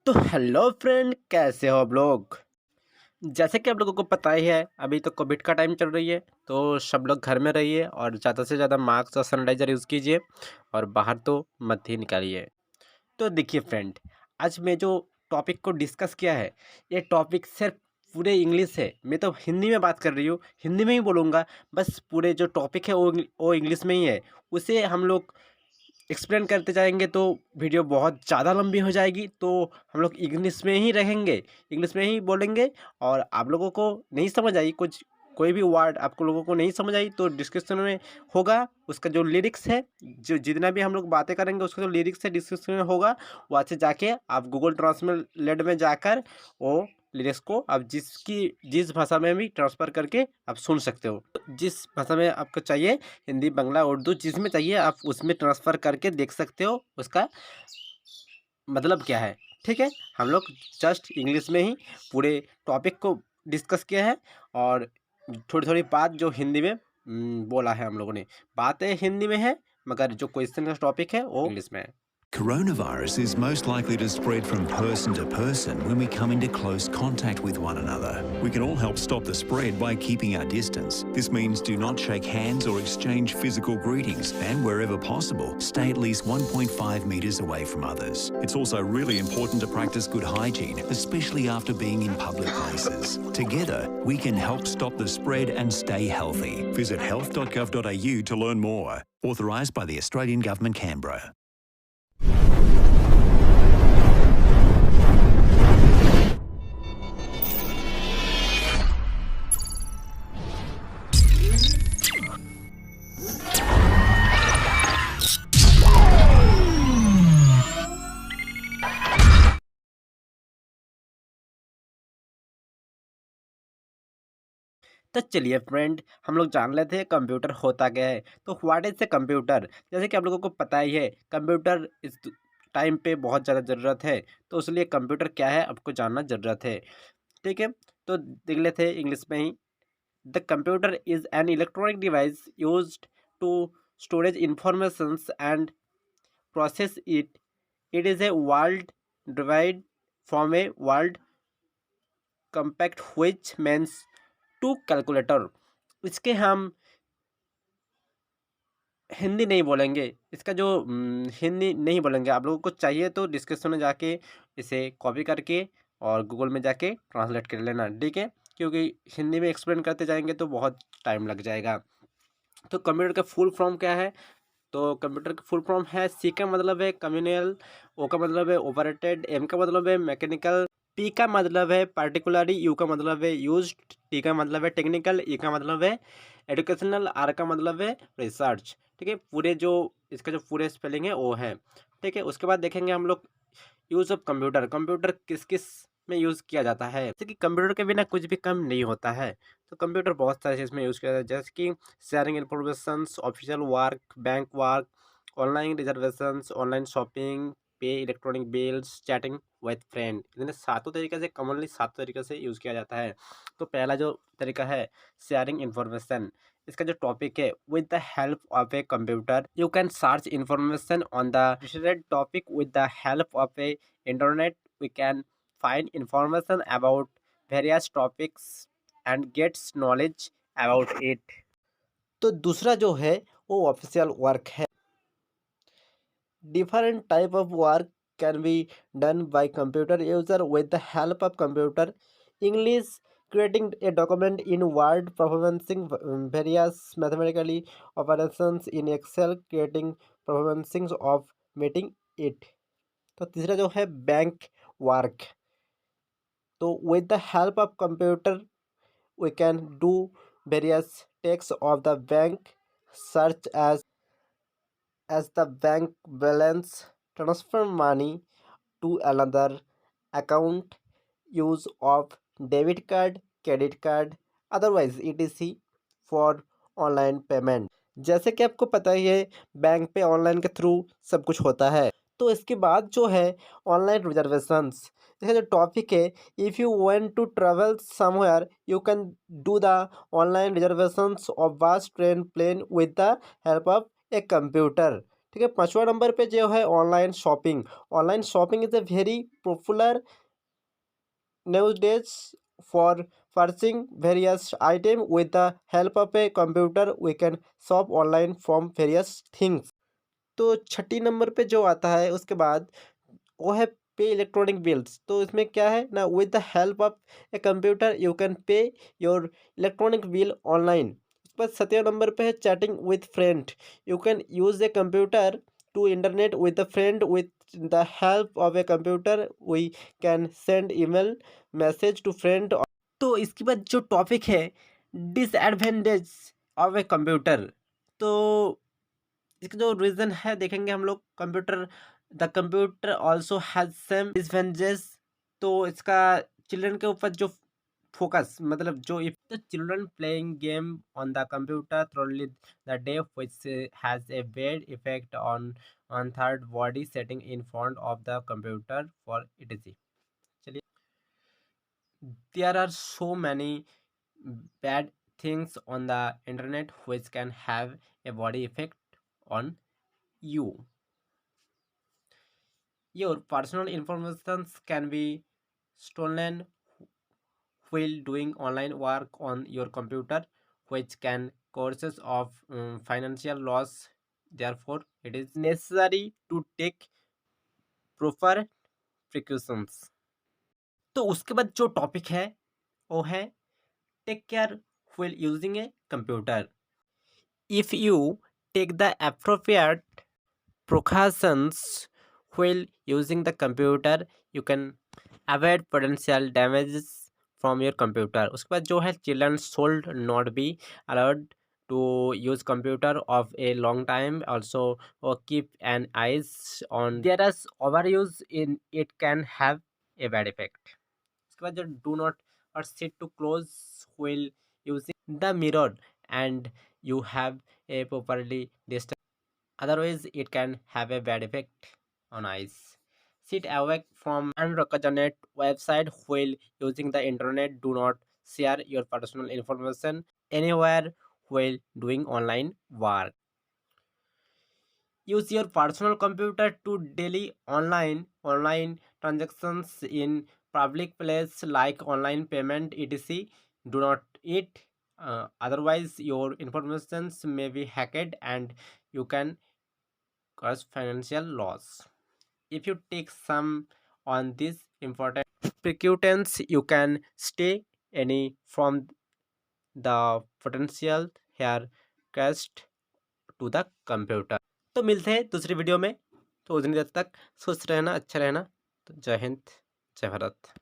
तो hello friend, कैसे हो आप लोग। जैसे कि आप लोगों को पता ही है, अभी तो कोविड का टाइम चल रही है। तो सब लोग घर में रहिए और ज़्यादा से ज़्यादा मास्क और सैनिटाइजर यूज़ कीजिए और बाहर तो मत ही निकालिए। तो देखिए फ्रेंड, आज मैं जो टॉपिक को डिस्कस किया है, ये टॉपिक सिर्फ पूरे इंग्लिश है। मैं तो हिंदी में बात कर रही हूँ, हिंदी में ही बोलूँगा। बस पूरे जो टॉपिक है वो इंग्लिश में ही है। उसे हम लोग एक्सप्लेन करते जाएंगे तो वीडियो बहुत ज़्यादा लंबी हो जाएगी। तो हम लोग इंग्लिश में ही रहेंगे, इंग्लिश में ही बोलेंगे। और आप लोगों को नहीं समझ आई कुछ, कोई भी वर्ड आपको लोगों को नहीं समझ आई तो डिस्क्रिप्शन में होगा उसका जो लिरिक्स है। जो जितना भी हम लोग बातें करेंगे उसका जो लिरिक्स है डिस्क्रिप्शन में होगा। वहाँ से जाके आप गूगल ट्रांसलेट में जाकर वो लिरिक्स को आप जिस भाषा में भी ट्रांसफ़र करके आप सुन सकते हो। जिस भाषा में आपको चाहिए, हिंदी, बांग्ला, उर्दू, जिसमें चाहिए आप उसमें ट्रांसफ़र करके देख सकते हो उसका मतलब क्या है। ठीक है, हम लोग जस्ट इंग्लिश में ही पूरे टॉपिक को डिस्कस किया है। और थोड़ी थोड़ी बात जो हिंदी में बोला है हम लोगों ने, बातें हिंदी में है मगर जो क्वेश्चन का टॉपिक है वो इंग्लिश में है। Coronavirus is most likely to spread from person to person when we come into close contact with one another. We can all help stop the spread by keeping our distance. This means do not shake hands or exchange physical greetings, and wherever possible, stay at least 1.5 metres away from others. It's also really important to practice good hygiene, especially after being in public places. Together, we can help stop the spread and stay healthy. Visit health.gov.au to learn more. Authorised by the Australian Government, Canberra. तो चलिए friend, हम लोग जान लेते हैं computer होता क्या है। तो व्हाट इज़ ए कंप्यूटर। जैसे कि आप लोगों को पता ही है, कंप्यूटर इस टाइम पे बहुत ज़्यादा ज़रूरत है। तो इसलिए कंप्यूटर क्या है आपको जानना ज़रूरत है। ठीक है, तो देख लेते हैं इंग्लिश में ही। The computer is an electronic device used to storage informations and process it. It is a world divide from a world compact which means to calculator. इसके हम हिंदी नहीं बोलेंगे, इसका जो हिंदी नहीं बोलेंगे। आप लोगों को चाहिए तो डिस्क्रिप्शन में जाके इसे कॉपी करके और गूगल में जाके ट्रांसलेट कर लेना, ठीक है। क्योंकि हिंदी में एक्सप्लेन करते जाएंगे तो बहुत टाइम लग जाएगा। तो कंप्यूटर का फुल फॉर्म क्या है। तो कंप्यूटर का फुल फॉर्म है, सी का मतलब है कम्युनल, ओ का मतलब है ऑपरेटेड, एम का मतलब है मैकेनिकल, पी का मतलब है पार्टिकुलरली, यू का मतलब है यूज्ड, टी का मतलब है टेक्निकल, ई का मतलब है एजुकेशनल, आर का मतलब है रिसर्च। ठीक है, पूरे जो इसका जो पूरे स्पेलिंग है वो है। ठीक है, उसके बाद देखेंगे हम लोग यूज़ ऑफ कंप्यूटर। कंप्यूटर किस किस में यूज़ किया जाता है। जैसे कि कंप्यूटर के बिना कुछ भी काम नहीं होता है। तो कंप्यूटर बहुत सारी चीज़ में यूज़ किया जाता है, जैसे कि sharing informations, official work, bank work, online reservations, online shopping, pay electronic bills, chatting with friend. इन्हें सातों तरीके से, कॉमनली सात तरीके से यूज़ किया जाता है। तो पहला जो तरीका है शेयरिंग इन्फॉर्मेशन, इसका जो टॉपिक है, with the help of a computer you can search information on the related topic. With the help of a internet we can find information about various topics and gets knowledge about it. तो दूसरा जो है वो official work है। Different type of work can be done by computer user with the help of computer. English, creating a document in Word, performing various mathematically operations in Excel, creating performing of meeting it. तो तीसरा जो है bank work. तो with the help of computer we can do various tasks of the bank, such as the bank balance, transfer money to another account, use of debit card, credit card, otherwise etc for online payment. जैसे कि आपको पता ही है, bank पे online के through सब कुछ होता है। तो इसके बाद जो है ऑनलाइन रिजर्वेशंस, इसका जो टॉपिक है, if you want to travel somewhere you can do the online reservations of bus, train, plane with the help of a computer. ठीक है। 5वां नंबर पे जो है online shopping. Online shopping is a very popular nowadays for purchasing various item with the help of a computer we can shop online from various things। तो छठी number पे जो आता है उसके बाद वो है पे इलेक्ट्रॉनिक बिल्स। तो इसमें क्या है ना, with the help of a computer you can pay your electronic bill online. उसके बाद 7वें नंबर पे है chatting with friend. You can use a computer to internet with a friend with the help of a computer we can send email message to friend. तो इसके बाद जो topic है डिसएडवांटेज ऑफ ए कंप्यूटर। तो इसका जो reason है देखेंगे हम लोग, computer the computer also has same disadvantages. तो इसका चिल्ड्रन के ऊपर जो फोकस, मतलब जो if the children playing game on the computer throughout the day which has a bad effect on third body setting in front of the computer for इटीजी। चलिए, there are so many bad things on the internet which can have a body effect on you. Your personal information can be stolen while doing online work on your computer, which can causes of financial loss. Therefore it is necessary to take proper precautions। तो उसके बाद जो topic है वो है take care while using a computer। If you take the appropriate precautions while using the computer, you can avoid potential damages from your computer। उसके बाद जो है children should not be allowed to use computer of a long time, also or keep an eyes on there as overuse in it can have a bad effect। उसके बाद जो do not or sit too close while using the mirror and you have a properly distance, otherwise it can have a bad effect on eyes। Sit away from unrecognized website while using the internet। Do not share your personal information anywhere while doing online work। Use your personal computer to daily online transactions in public place like online payment etc. Do not it, otherwise your information may be hacked and you can cause financial loss। If you take some on these important precautions, you can stay any from the potential hair cast to the computer. तो मिलते हैं दूसरी video में। तो उतनी देर तक स्वस्थ रहना, अच्छा रहना। तो जय हिंद, जय भारत।